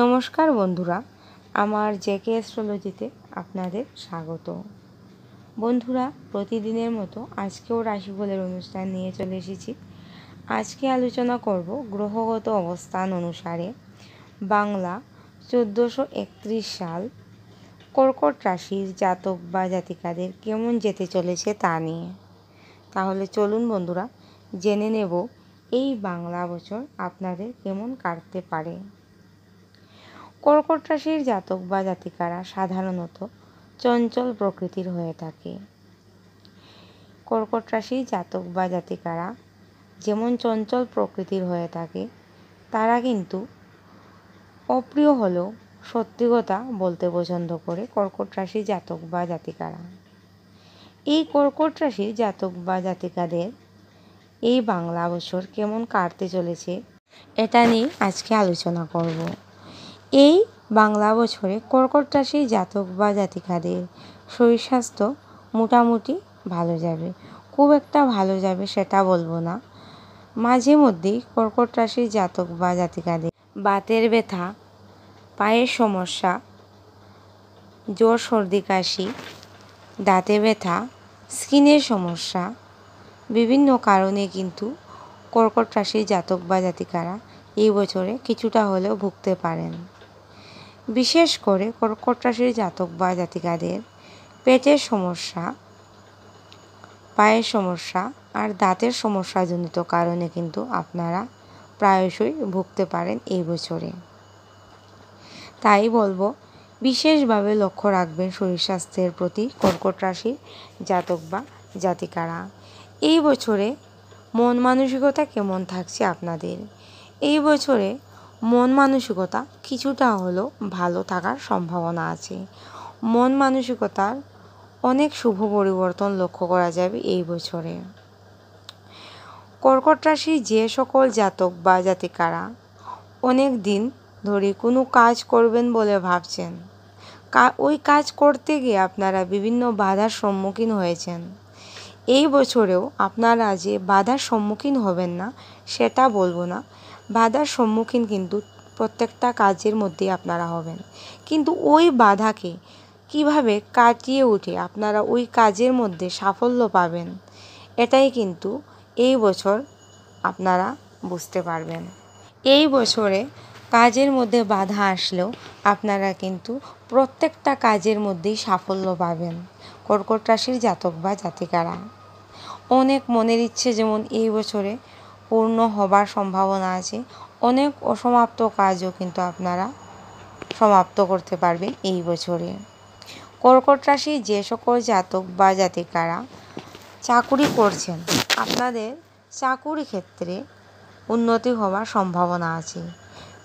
নমস্কার বন্ধুরা, আমার জেকে অ্যাস্ট্রোলজিতে আপনাদের স্বাগত। বন্ধুরা, প্রতিদিনের মতো আজকেও রাশিফলের অনুষ্ঠান নিয়ে চলে এসেছি। আজকে আলোচনা করব গ্রহগত অবস্থান অনুসারে বাংলা 1431 সাল কর্কট রাশির জাতক বা জাতিকাদের কেমন যেতে চলেছে তা নিয়ে। তাহলে চলুন বন্ধুরা, জেনে নেব এই বাংলা বছর আপনাদের কেমন কাটতে পারে। কর্কট রাশির জাতক বা জাতিকারা সাধারণত চঞ্চল প্রকৃতির হয়ে থাকে। কর্কট রাশির জাতক বা জাতিকারা যেমন চঞ্চল প্রকৃতির হয়ে থাকে, তারা কিন্তু অপ্রিয় হলেও সত্যি কথা বলতে পছন্দ করে কর্কট রাশির জাতক বা জাতিকারা। এই কর্কট রাশির জাতক বা জাতিকাদের এই বাংলা বছর কেমন কাটতে চলেছে এটা নিয়ে আজকে আলোচনা করব। এই বাংলা বছরে কর্কট রাশির জাতক বা জাতিকাদের শরীর স্বাস্থ্য মোটামুটি ভালো যাবে, খুব একটা ভালো যাবে সেটা বলবো না। মাঝে মধ্যেই কর্কট রাশির জাতক বা জাতিকাদের বাতের ব্যথা, পায়ের সমস্যা, জ্বর, সর্দি, কাশি, দাঁতে ব্যথা, স্কিনের সমস্যা, বিভিন্ন কারণে কিন্তু কর্কট রাশির জাতক বা জাতিকারা এই বছরে কিছুটা হলেও ভুগতে পারেন। বিশেষ করে কর্কট রাশির জাতক বা জাতিকাদের পেটের সমস্যা, পায়ের সমস্যা আর দাঁতের সমস্যাজনিত কারণে কিন্তু আপনারা প্রায়শই ভুগতে পারেন এই বছরে। তাই বলবো, বিশেষভাবে লক্ষ্য রাখবেন শরীর স্বাস্থ্যের প্রতি কর্কট রাশির জাতক বা জাতিকারা। এই বছরে মন মানসিকতা কেমন থাকছে আপনাদের? এই বছরে মন মানসিকতা কিছুটা হলেও ভালো থাকার সম্ভাবনা আছে। মন মানসিকতার অনেক শুভ পরিবর্তন লক্ষ্য করা যাবে এই বছরে। কর্কট রাশির যে সকল জাতক বা জাতিকারা অনেক দিন ধরে কোনো কাজ করবেন বলে ভাবছেন, ওই কাজ করতে গিয়ে আপনারা বিভিন্ন বাধার সম্মুখীন হয়েছেন, এই বছরেও আপনারা যে বাধার সম্মুখীন হবেন না সেটা বলবো না। বাধার সম্মুখীন কিন্তু প্রত্যেকটা কাজের মধ্যেই আপনারা হবেন, কিন্তু ওই বাধাকে কিভাবে কাটিয়ে উঠে আপনারা ওই কাজের মধ্যে সাফল্য পাবেন, এটাই কিন্তু এই বছর আপনারা বুঝতে পারবেন। এই বছরে কাজের মধ্যে বাধা আসলেও আপনারা কিন্তু প্রত্যেকটা কাজের মধ্যেই সাফল্য পাবেন। কর্কট রাশির জাতক বা জাতিকারা অনেক মনের ইচ্ছে যেমন এই বছরে পূর্ণ হবার সম্ভাবনা আছে, অনেক অসমাপ্ত কাজও কিন্তু আপনারা সমাপ্ত করতে পারবেন এই বছরে। কর্কট রাশির যে সকল জাতক বা জাতিকারা চাকুরি করছেন, আপনাদের চাকুরি ক্ষেত্রে উন্নতি হওয়ার সম্ভাবনা আছে।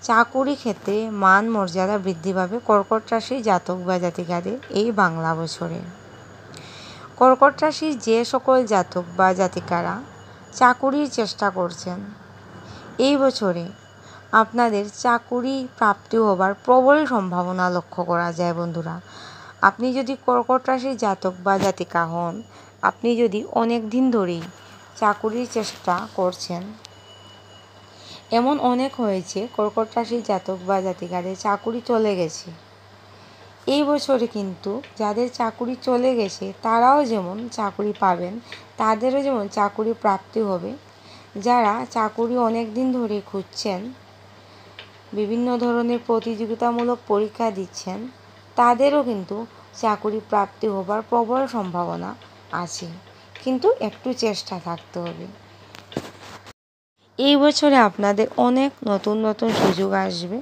চাকুরি ক্ষেত্রে মান মর্যাদা বৃদ্ধি পাবে কর্কট রাশির জাতক বা জাতিকাদের এই বাংলা বছরে। কর্কট রাশির যে সকল জাতক বা জাতিকারা চাকুরির চেষ্টা করছেন, এই বছরে আপনাদের চাকুরি প্রাপ্তি হবার প্রবল সম্ভাবনা লক্ষ্য করা যায়। বন্ধুরা, আপনি যদি কর্কট রাশির জাতক বা জাতিকা হন, আপনি যদি অনেক দিন ধরেই চাকুরির চেষ্টা করছেন, এমন অনেক হয়েছে কর্কট রাশির জাতক বা জাতিকাদের চাকুরি চলে গেছে, এই বছরে কিন্তু যাদের চাকুরি চলে গেছে তারাও যেমন চাকুরি পাবেন, তাদেরও যেমন চাকুরি প্রাপ্তি হবে। যারা চাকুরি অনেক দিন ধরে খুঁজছেন, বিভিন্ন ধরনের প্রতিযোগিতামূলক পরীক্ষা দিচ্ছেন, তাদেরও কিন্তু চাকুরি প্রাপ্তি হবার প্রবল সম্ভাবনা আছে, কিন্তু একটু চেষ্টা থাকতে হবে। এই বছরে আপনাদের অনেক নতুন নতুন সুযোগ আসবে।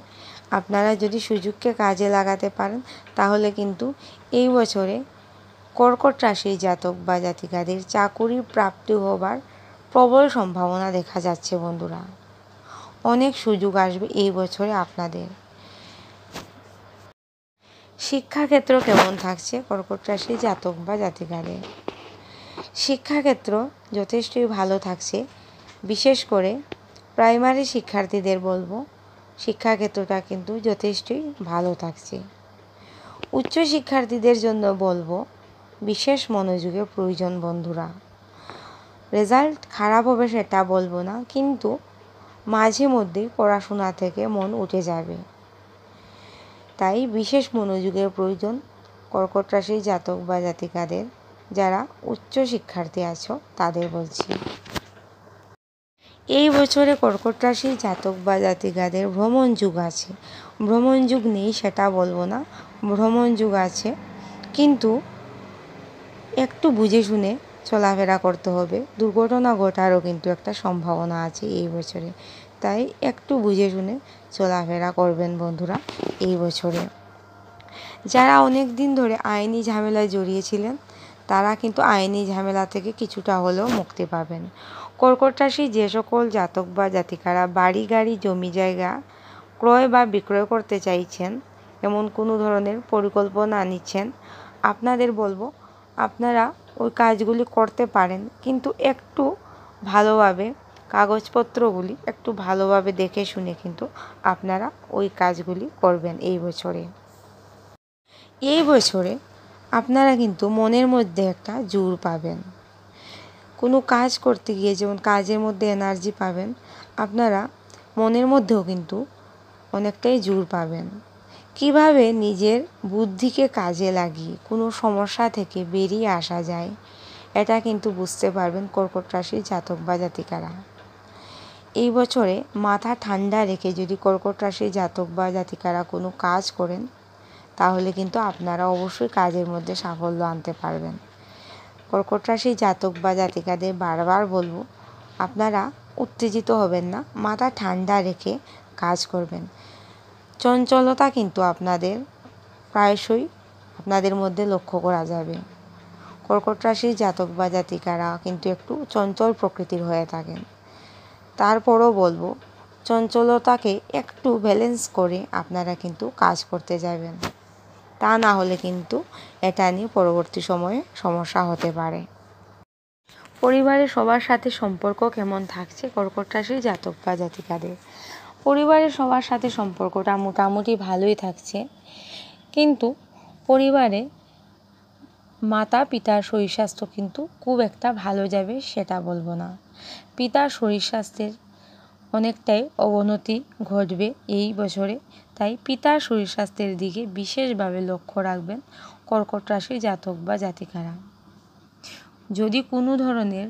আপনারা যদি সুযোগকে কাজে লাগাতে পারেন, তাহলে কিন্তু এই বছরে কর্কট রাশির জাতক বা জাতিকাদের চাকুরি প্রাপ্তি হবার প্রবল সম্ভাবনা দেখা যাচ্ছে। বন্ধুরা, অনেক সুযোগ আসবে এই বছরে আপনাদের। শিক্ষাক্ষেত্র কেমন থাকছে কর্কট রাশির জাতক বা জাতিকাদের? শিক্ষাক্ষেত্র যথেষ্টই ভালো থাকছে। বিশেষ করে প্রাইমারি শিক্ষার্থীদের বলবো, শিক্ষাক্ষেত্রটা কিন্তু যথেষ্টই ভালো থাকছে। উচ্চ শিক্ষার্থীদের জন্য বলবো বিশেষ মনোযোগের প্রয়োজন। বন্ধুরা, রেজাল্ট খারাপ হবে সেটা বলবো না, কিন্তু মাঝে মধ্যেই পড়াশোনা থেকে মন উঠে যাবে। তাই বিশেষ মনোযোগের প্রয়োজন কর্কট রাশির জাতক বা জাতিকাদের। যারা উচ্চ শিক্ষার্থী আছো তাদের বলছি, এই বছরে কর্কট রাশির জাতক বা জাতিকাদের ভ্রমণ যুগ আছে। ভ্রমণ যুগ নেই সেটা বলবো না, ভ্রমণ যুগ আছে, কিন্তু একটু বুঝে শুনে চলাফেরা করতে হবে। দুর্ঘটনা ঘটারও কিন্তু একটা সম্ভাবনা আছে এই বছরে, তাই একটু বুঝে শুনে চলাফেরা করবেন বন্ধুরা এই বছরে। যারা অনেক দিন ধরে আইনি ঝামেলায় জড়িয়েছিলেন তারা কিন্তু আইনি ঝামেলা থেকে কিছুটা হলেও মুক্তি পাবেন। কর্কট রাশি যে সকল জাতক বা জাতিকারা বাড়ি গাড়ি জমি জায়গা ক্রয় বা বিক্রয় করতে চাইছেন, এমন কোনো ধরনের পরিকল্পনা নিচ্ছেন, আপনাদের বলবো আপনারা ওই কাজগুলি করতে পারেন, কিন্তু একটু ভালোভাবে কাগজপত্রগুলি একটু ভালোভাবে দেখে শুনে কিন্তু আপনারা ওই কাজগুলি করবেন এই বছরে। এই বছরে আপনারা কিন্তু মনের মধ্যে একটা জোর পাবেন। কোনো কাজ করতে গিয়ে যেমন কাজের মধ্যে এনার্জি পাবেন, আপনারা মনের মধ্যেও কিন্তু অনেকটাই জোর পাবেন। কিভাবে নিজের বুদ্ধিকে কাজে লাগিয়ে কোনো সমস্যা থেকে বেরিয়ে আসা যায় এটা কিন্তু বুঝতে পারবেন কর্কট রাশির জাতক বা জাতিকারা। এই বছরে মাথা ঠান্ডা রেখে যদি কর্কট রাশির জাতক বা জাতিকারা কোনো কাজ করেন তাহলে কিন্তু আপনারা অবশ্যই কাজের মধ্যে সাফল্য আনতে পারবেন। কর্কট রাশির জাতক বা জাতিকাদের বারবার বলবো আপনারা উত্তেজিত হবেন না, মাথা ঠান্ডা রেখে কাজ করবেন। চঞ্চলতা কিন্তু আপনাদের প্রায়শই আপনাদের মধ্যে লক্ষ্য করা যাবে। কর্কট রাশির জাতক বা জাতিকারা কিন্তু একটু চঞ্চল প্রকৃতির হয়ে থাকেন। তারপরও বলবো চঞ্চলতাকে একটু ব্যালেন্স করে আপনারা কিন্তু কাজ করতে যাবেন, তা না হলে কিন্তু এটা নিয়ে পরবর্তী সময়ে সমস্যা হতে পারে। পরিবারের সবার সাথে সম্পর্ক কেমন থাকছে কর্কট রাশির জাতক বা জাতিকাদের? পরিবারের সবার সাথে সম্পর্কটা মোটামুটি ভালোই থাকছে, কিন্তু পরিবারে মাতা পিতার শরীর স্বাস্থ্য কিন্তু খুব একটা ভালো যাবে সেটা বলবো না। পিতার শরীর স্বাস্থ্যের অনেকটাই অবনতি ঘটবে এই বছরে, তাই পিতার শরীর স্বাস্থ্যের দিকে বিশেষভাবে লক্ষ্য রাখবেন কর্কট রাশির জাতক বা জাতিকারা। যদি কোনো ধরনের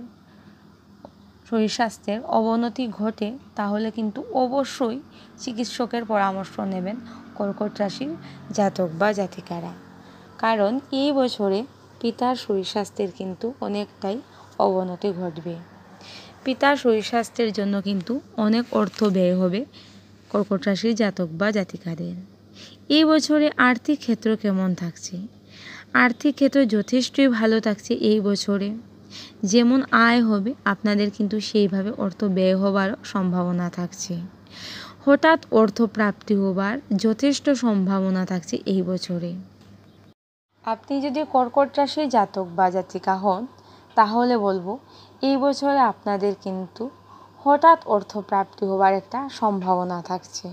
শরীর স্বাস্থ্যের অবনতি ঘটে তাহলে কিন্তু অবশ্যই চিকিৎসকের পরামর্শ নেবেন কর্কট রাশির জাতক বা জাতিকারা, কারণ এই বছরে পিতার শরীর স্বাস্থ্যের কিন্তু অনেকটাই অবনতি ঘটবে। পিতার শরীর স্বাস্থ্যের জন্য কিন্তু অনেক অর্থ ব্যয় হবে কর্কট রাশির জাতক বা জাতিকাদের। এই বছরে আর্থিক ক্ষেত্র কেমন থাকছে? আর্থিক ক্ষেত্র যথেষ্টই ভালো থাকছে এই বছরে। যেমন আয় হবে আপনাদের কিন্তু সেইভাবে অর্থ ব্যয় হবার সম্ভাবনা থাকছে। হঠাৎ অর্থ প্রাপ্তি হবার যথেষ্ট সম্ভাবনা থাকছে এই বছরে। আপনি যদি কর্কট রাশির জাতক বা জাতিকা হন তাহলে বলবো এই বছরে আপনাদের কিন্তু হঠাৎ অর্থ প্রাপ্তি হবার একটা সম্ভাবনা থাকছে।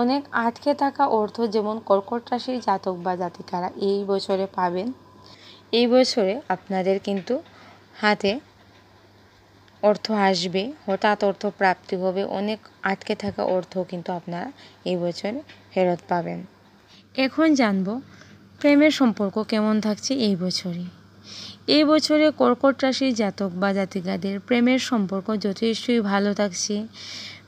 অনেক আটকে থাকা অর্থ যেমন কর্কট রাশির জাতক বা জাতিকারা এই বছরে পাবেন। এই বছরে আপনাদের কিন্তু হাতে অর্থ আসবে, হঠাৎ অর্থ প্রাপ্তি হবে, অনেক আটকে থাকা অর্থ কিন্তু আপনারা এই বছরে ফেরত পাবেন। এখন জানবো প্রেমের সম্পর্ক কেমন থাকছে এই বছরে। এই বছরে কর্কট রাশির জাতক বা জাতিকাদের প্রেমের সম্পর্ক যথেষ্টই ভালো থাকছে।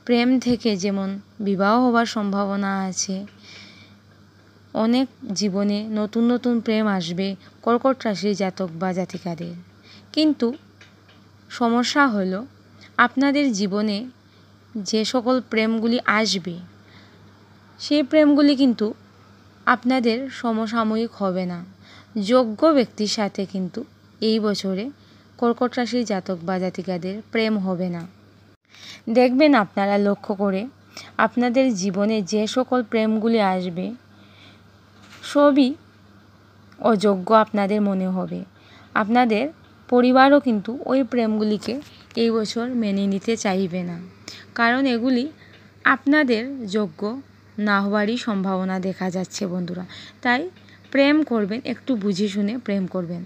প্রেম থেকে যেমন বিবাহ হবার সম্ভাবনা আছে, অনেক জীবনে নতুন নতুন প্রেম আসবে কর্কট রাশির জাতক বা জাতিকাদের। কিন্তু সমস্যা হলো আপনাদের জীবনে যে সকল প্রেমগুলি আসবে সেই প্রেমগুলি কিন্তু আপনাদের সমসাময়িক হবে না। যোগ্য ব্যক্তির সাথে কিন্তু এই বছরে কর্কট রাশির জাতক বা জাতিকাদের প্রেম হবে না। দেখবেন আপনারা লক্ষ্য করে আপনাদের জীবনে যে সকল প্রেমগুলি আসবে সবই অযোগ্য আপনাদের মনে হবে। আপনাদের পরিবারও কিন্তু ওই প্রেমগুলিকে এই বছর মেনে নিতে চাইবে না, কারণ এগুলি আপনাদের যোগ্য না হওয়ারই সম্ভাবনা দেখা যাচ্ছে বন্ধুরা। তাই প্রেম করবেন একটু বুঝে শুনে প্রেম করবেন।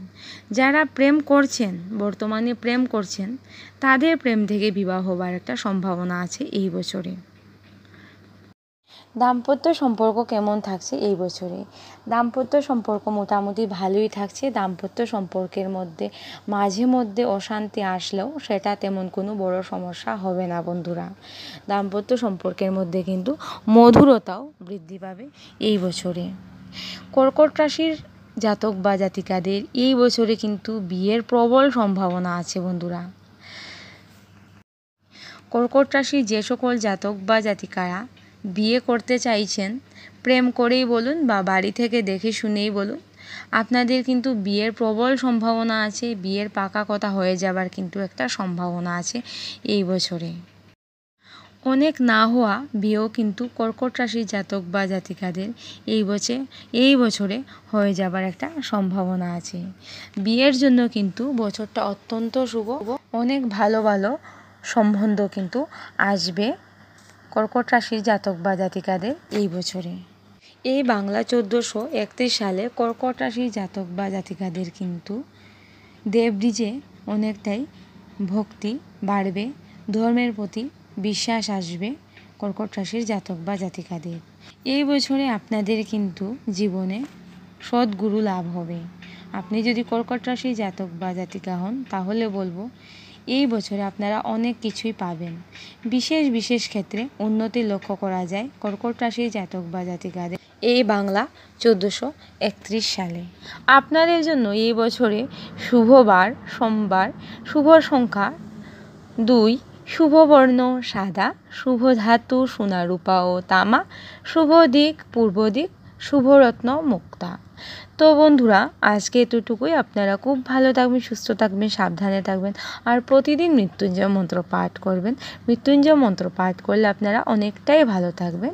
যারা প্রেম করছেন, বর্তমানে প্রেম করছেন, তাদের প্রেম থেকে বিবাহ হবার একটা সম্ভাবনা আছে এই বছরে। দাম্পত্য সম্পর্ক কেমন থাকছে এই বছরে? দাম্পত্য সম্পর্ক মোটামুটি ভালোই থাকছে। দাম্পত্য সম্পর্কের মধ্যে মাঝে মধ্যে অশান্তি আসলেও সেটা তেমন কোনো বড় সমস্যা হবে না বন্ধুরা। দাম্পত্য সম্পর্কের মধ্যে কিন্তু মধুরতাও বৃদ্ধি পাবে এই বছরে। কর্কট রাশির জাতক বা জাতিকাদের এই বছরে কিন্তু বিয়ের প্রবল সম্ভাবনা আছে বন্ধুরা। কর্কট রাশির যে সকল জাতক বা জাতিকারা বিয়ে করতে চাইছেন, প্রেম করেই বলুন বা বাড়ি থেকে দেখে শুনেই বলুন, আপনাদের কিন্তু বিয়ের প্রবল সম্ভাবনা আছে। বিয়ের পাকা কথা হয়ে যাবার কিন্তু একটা সম্ভাবনা আছে এই বছরে। অনেক না হওয়া বিয়েও কিন্তু কর্কট রাশির জাতক বা জাতিকাদের এই বছরে হয়ে যাবার একটা সম্ভাবনা আছে। বিয়ের জন্য কিন্তু বছরটা অত্যন্ত শুভ। অনেক ভালো ভালো সম্বন্ধ কিন্তু আসবে কর্কট রাশির জাতক বা জাতিকাদের এই বছরে। এই বাংলা 1431 সালে কর্কট রাশির জাতক বা জাতিকাদের কিন্তু দেবদ্বীজে অনেকটাই ভক্তি বাড়বে, ধর্মের প্রতি বিশ্বাস আসবে কর্কট রাশির জাতক বা জাতিকাদের। এই বছরে আপনাদের কিন্তু জীবনে সদ্গুরু লাভ হবে। আপনি যদি কর্কট রাশির জাতক বা জাতিকা হন তাহলে বলবো এই বছরে আপনারা অনেক কিছুই পাবেন। বিশেষ বিশেষ ক্ষেত্রে উন্নতি লক্ষ্য করা যায় কর্কট রাশির জাতক বা জাতিকাদের এই বাংলা 1431 সালে। আপনাদের জন্য এই বছরে শুভবার সোমবার, শুভ সংখ্যা 2, শুভ বর্ণ সাদা, শুভ ধাতু সোনা রূপা ও তামা, শুভ দিক পূর্ব দিক, শুভ রত্ন মুক্তা। তো বন্ধুরা, আজকে এতটুকুই। আপনারা খুব ভালো থাকবেন, সুস্থ থাকবেন, সাবধানে থাকবেন আর প্রতিদিন মৃত্যুঞ্জয় মন্ত্র পাঠ করবেন। মৃত্যুঞ্জয় মন্ত্র পাঠ করলে আপনারা অনেকটাই ভালো থাকবেন।